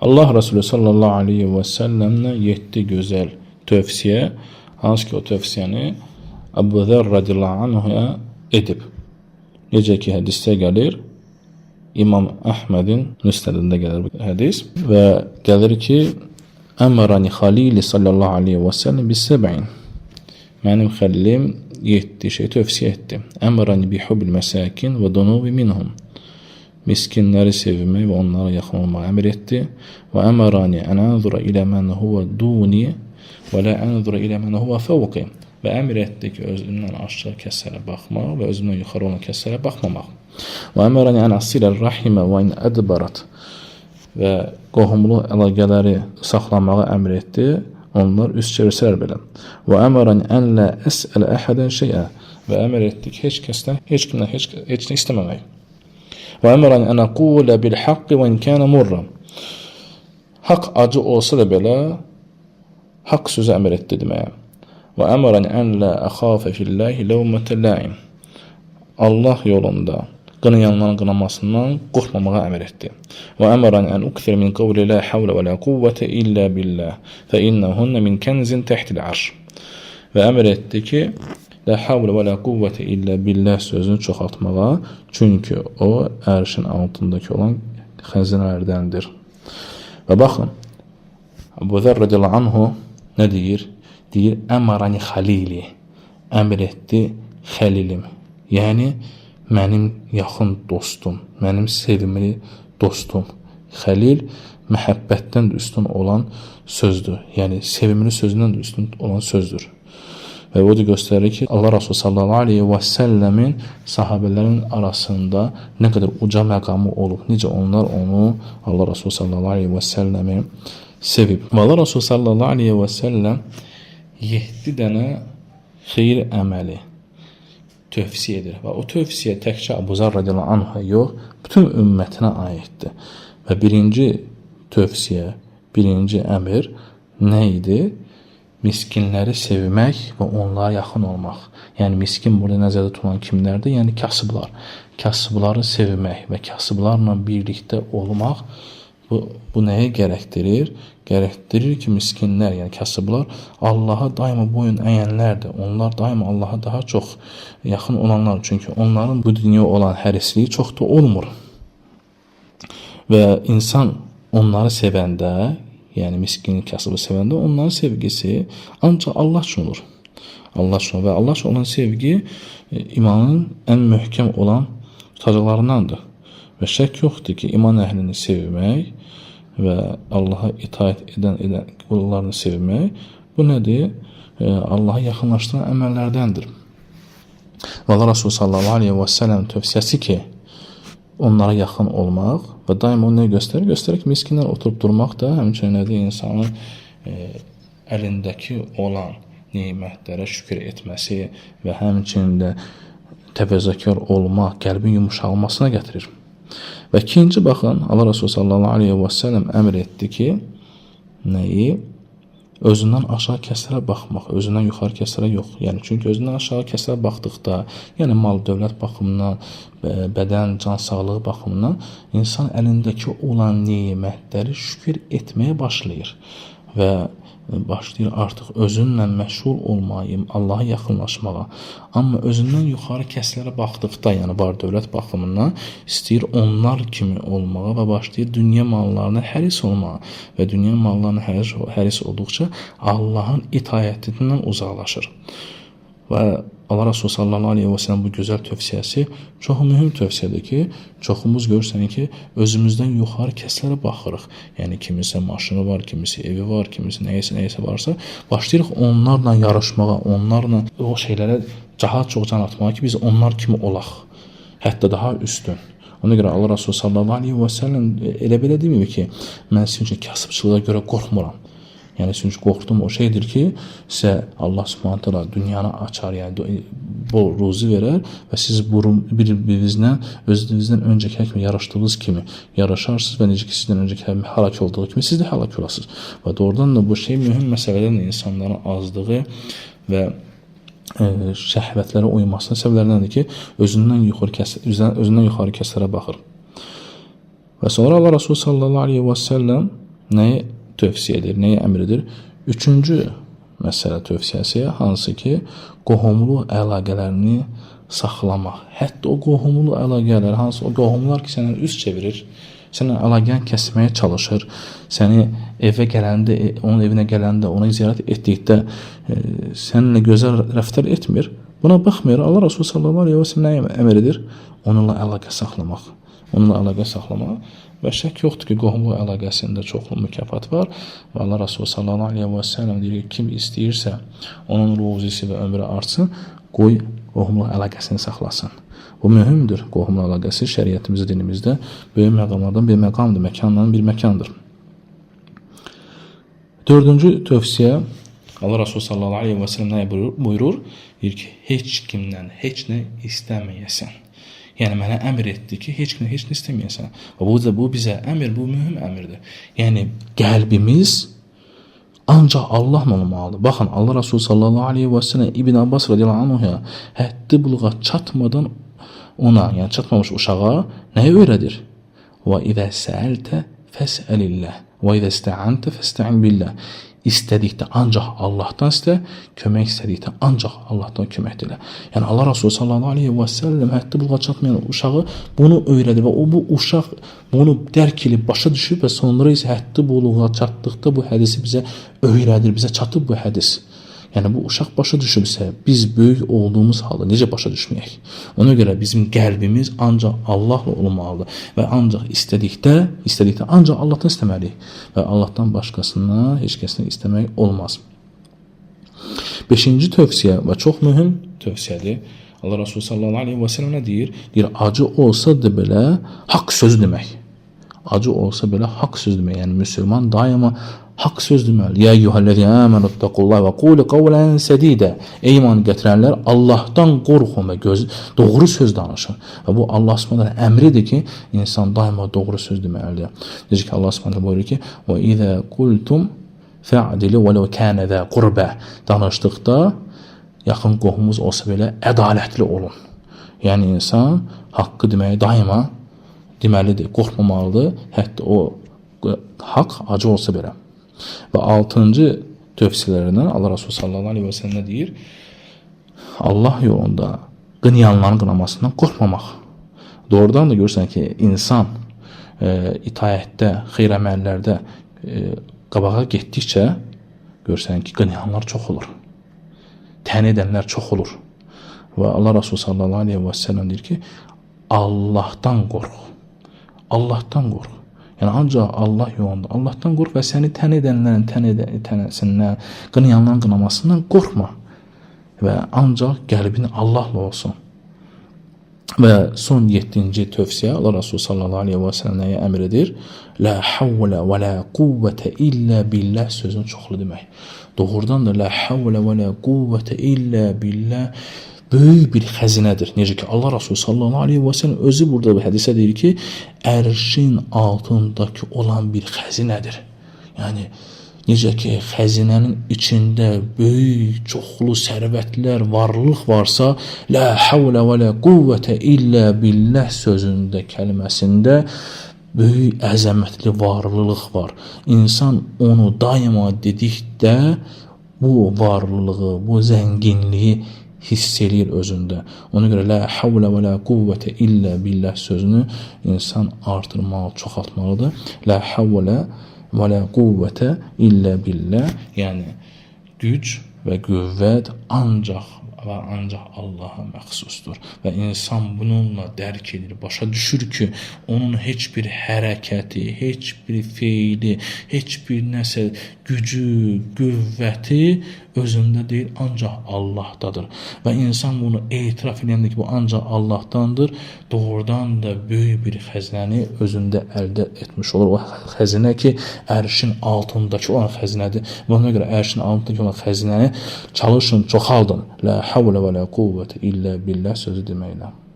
Allah Resulü sallallahu aleyhi və səlləmlə 7 gözəl tövsiyə, hansı ki o tövsiyəni Əbu Zər radiyallahu anhuya edib. Necə ki hədisdə gəlir, İmam Əhmədin müsnədində gəlir bu hədis və gəlir ki, Əmrani Xalili sallallahu aleyhi və səlləm bis-səb'in. Mənim xəlilim 7 şey tövsiyə etdi. Əmrani bihubbil məsakin və dunubi minhum. Miskinləri sevmək və onlara yaxın olmağı əmr etdi. Və əmrani ən anzura ilə mən huvə duni və lə anzura ilə mən huvə fəvqi. Və əmr etdi ki, özümdən aşağı kəslərə baxmaq və özümdən yuxarı olan kəslərə baxmamaq. Və əmrani ən asilə rahimə və in ədbərat. Və qohumlu əlaqələri saxlamağı əmr etdi. Onlar üst çevirsələr belə. Və əmrani ən lə əsələ əhədən şeyə. Və əmr etdi ki, heç kəsdən, heç kimdən, heç nə istəməmək. Və əmrani ən əqulə bil haqqi və in kənə murra. Haqq acı olsa da belə, haqq sözü əmr etdi deməyə. Və əmrani ən lə əxafə filləhi ləvmətə ləin. Allah yolunda qınayanların qınamasından qorxmamağa əmr etdi. Və əmrani ən ukthir min qavli la havlə və la quvvətə illə billah, fə innəhunə min kənzin təhtil arş. Və əmr etdi ki, la havlə və la quvvətə illə billah sözünü çoxaltmağa, çünki o, ərşin altındakı olan xəzinələrdəndir. Və baxın, Əbu Zər radiyallahu anhu nə deyir? Deyir, əmrani xalili, əmr etdi xəlilim, yəni mənim yaxın dostum, mənim sevimli dostum. Xəlil məhəbbətdən də üstün olan sözdür. Yəni sevimli sözündən də üstün olan sözdür. Və o da göstərir ki, Allah Resulü sallallahu aleyhi və səlləmin sahabələrin arasında nə qədər uca məqamı olub, necə onlar onu, Allah Resulü sallallahu aleyhi və səlləmi sevib. Və Allah Resulü sallallahu aleyhi və səlləm 7 dənə xeyir əməli tövsiyə edir. Və o tövsiyə təkcə Əbu Zər radiyallahu anh'a yox, bütün ümmətinə aiddir. Və birinci tövsiyə, birinci əmr nə idi? Miskinləri sevmək və onlara yaxın olmaq. Yəni miskin burada nəzərdə tutulan kimlərdir? Yəni kasıblar. Kasıbları sevmək və kasıblarla birlikdə olmaq bu nəyə gərəkdirir? Gərəkdirir ki, miskinlər, yəni kasıblar Allaha daima boyun əyənlərdir. Onlar daima Allaha daha çox yaxın olanlar. Çünki onların bu dünya olan hərisliyi çox da olmur. Və insan onları sevəndə, yəni miskin kasıbı sevəndə onların sevgisi ancaq Allah üçün olur. Allah üçün və Allah üçün olan sevgi imanın ən möhkəm olan tutacaqlarındandır. Və şək yoxdur ki, iman əhlini sevmək və Allaha itaət edən qullarını sevmək, bu nədir? Allaha yaxınlaşdıran əməllərdəndir. Və Allah Resulü sallallahu aleyhi və səlləm tövsiyəsi ki, onlara yaxın olmaq və daima onu nə göstərir? Göstərir ki, miskinlər oturub durmaq da həmçinin nədir? İnsanın əlindəki olan nemətlərə şükür etməsi və həmçinin də təvəzzəkar olmaq, qəlbin yumuşalmasına gətirir. Və ikinci baxın, Allah Resulü sallallahu aleyhi və səlləm əmr etdi ki, nəyi? Özündən aşağı kəslərə baxmaq, özündən yuxarı kəslərə yox. Yəni, çünki özündən aşağı kəslərə baxdıqda, yəni mal, dövlət baxımından, bədən, can sağlığı baxımından insan əlindəki olan nemətləri şükür etməyə başlayır. Və başlayır artıq özünlə məşğul olmayı, Allaha yaxınlaşmağa. Amma özündən yuxarı kəslərə baxdıqda, yəni var dövlət baxımından istəyir onlar kimi olmağa və başlayır dünya mallarına həris olmağa. Və dünya mallarına həris olduqca Allahın itaətindən uzaqlaşır. Və Allah Resulü sallallahu aleyhi və səlləm bu gözəl tövsiyəsi çox mühüm tövsiyədir ki, çoxumuz görürsən ki, özümüzdən yuxarı kəslərə baxırıq. Yəni, kimisə maşını var, kimisi evi var, kimisi nəyəsə varsa, başlayırıq onlarla yarışmağa, onlarla o şeylərə daha çox can atmağa ki, biz onlar kimi olaq. Hətta daha üstün. Ona görə Allah Resulü sallallahu aleyhi və səlləm elə belə demir ki, mən sizin üçün kasıbçılığa görə qorxmuram. Yəni, çünki qorxduğum o şeydir ki, sizə Allah subhanət hala dünyanı açar, yəni bol ruzi verər və siz bir-birinizdən, özünüzdən öncəki həkimə yaraşdığınız kimi yaraşarsınız və necə ki, sizdən öncəki həkimə həlak olduğu kimi siz də həlak olasınız. Və doğrudan da bu şey mühüm məsələlərlə insanların azlığı və şəhvətlərə uymasının səbəblərindəndir ki, özündən yuxarı kəslərə baxır. Və sonra Allah Resulü sallallahu aleyhi və səlləm nəyi tövsiyə edir, nəyi əmr edir? Üçüncü məsələ tövsiyəsi, hansı ki, qohumluq əlaqələrini saxlamaq. Hətta o qohumluq əlaqələr, hansı o qohumlar ki, sənə üz çevirir, sənə əlaqəni kəsməyə çalışır, səni evə gələndə, onun evinə gələndə, onu ziyarət etdikdə səninlə gözəl rəftar etmir. Buna baxmayaraq Allah Resulü sallallahu aleyhi ve sellem nəyə əmr edir? Onunla əlaqə saxlamaq. Onunla əlaqə saxlamaq və şək yoxdur ki, qohumluq əlaqəsində çoxlu mükafat var və Allah Resulü sallallahu aleyhi ve sellem deyir ki, kim istəyirsə onun ruzisi və ömrü artsın, qoy qohumluq əlaqəsini saxlasın. Bu mühümdür. Qohumluq əlaqəsi şəriətimizdə, dinimizdə böyük məqamlardan bir məqamdır, məkandan bir məkandır. Dördüncü tövsiyə, Allah Resulü sallallahu aleyhi ve sellem nəyə buyurur? Deyir ki, heç kimdən heç nə istəməyəsən. Yəni mənə əmr etdi ki, heç kimdən heç nə istəməyəsən. Və bu bizə əmr, bu mühüm əmrdir. Yəni qəlbimiz ancaq Allahla olmalıdır. Baxın, Allah Resulü sallallahu aleyhi ve sellem İbn Abbas radiyallahu anhuya həddi buluğa çatmadan ona, yəni çatmamış uşağa nəyi öyrədir? Və izə səəltə fəsəlillah və izə istə'antə fəstə'in billah. İstədikdə ancaq Allahdan istə, kömək istədikdə ancaq Allahdan kömək dilə. Yəni Allah Resulü sallallahu aleyhi ve sellem həddi buluğa çatmayan uşağı bunu öyrədir və bu uşaq bunu dərk edib başa düşüb və sonra isə həddi buluğa çatdıqda bu hədisi bizə öyrədir, bizə çatıb bu hədis. Yəni bu uşaq başa düşübsə, biz böyük olduğumuz halda necə başa düşməyək? Ona görə bizim qəlbimiz ancaq Allahla olmalıdır və ancaq istədikdə ancaq Allahdan istəməliyik və Allahdan başqasından heç kəsdən istəmək olmaz. Beşinci tövsiyə və çox mühüm tövsiyədir. Allah Resulü sallallahu aleyhi ve sellem nə deyir? Deyir, acı olsa da belə haqq söz demək. Acı olsa belə haqq söz demək. Yəni müsəlman daima haqq söz deməli. Ya eyyuhellezine amenu ittaqullaha və qulu qawlan sadida. Ey iman gətirənlər, Allahdan qorxun və doğru söz danışın. Və bu Allah Subhanahu əmridir ki, insan daima doğru söz deməlidir. Necə ki Allah Subhanahu buyurur ki: "Və izə qultum fa'dilu və law kana za qurba." Danışdıqda yaxın qohumunuz olsa belə ədalətli olun. Yəni insan haqqı deməyi daima deməlidir, qorxmamalıdır. Hətta o haqq acı olsa belə. Və altıncı tövsiyələrindən Allah Resulü sallallahu aleyhi ve sellem deyir? Allah yolunda qınayanların qınamasından qorxmamaq. Doğrudan da görürsən ki, insan itayətdə, xeyr əməllərdə qabağa getdikcə görürsən ki, qınayanlar çox olur. Tən edənlər çox olur. Və Allah Resulü sallallahu aleyhi ve sellem deyir ki, Allahdan qorx. Allahdan qorx. Yəni ancaq Allah yolunda Allahdan qorx və səni tən edənlərin tənəsindən, qınayanların qınamasından qorxma. Və ancaq qəlbin Allahla olsun. Və son 7-ci tövsiyə Allah Resulü sallallahu aleyhi ve sellem nəyə əmr edir? La havlə və la quvvətə illə billah sözünü çoxlu demək. Doğrudan da la havlə və la quvvətə illə billah böyük bir xəzinədir. Necə ki Allah Resulü sallallahu aleyhi ve sellem özü burada bir hədisə deyir ki, ərşin altındakı olan bir xəzinədir. Yəni necə ki xəzinənin içində böyük, çoxlu sərvətlər, varlıq varsa, la havlə və la quvvətə illə billah sözündə, kəlməsində böyük əzəmətli varlılıq var. İnsan onu daima dedikdə bu varlılığı, bu zənginliyi hiss eləyir özündə. Ona görə la havlə və la quvvətə illə billah sözünü insan artırmalı, çoxaltmalıdır. La havlə və la quvvətə illə billah, yəni güc və qüvvət ancaq və ancaq Allaha məxsusdur. Və insan bununla dərk edir, başa düşür ki, onun heç bir hərəkəti, heç bir feili, heç bir nəsə gücü, qüvvəti özündə deyil, ancaq Allahdadır. Və insan bunu etiraf edəndə ki, bu ancaq Allahdandır, doğrudan da böyük bir xəzinəni özündə əldə etmiş olur. O xəzinə ki, ərşin altındakı olan xəzinədir. Və ona görə ərşin altındakı olan xəzinəni çalışın, çoxaldın. La havlə və la quvvətə illə billah sözü deməklə.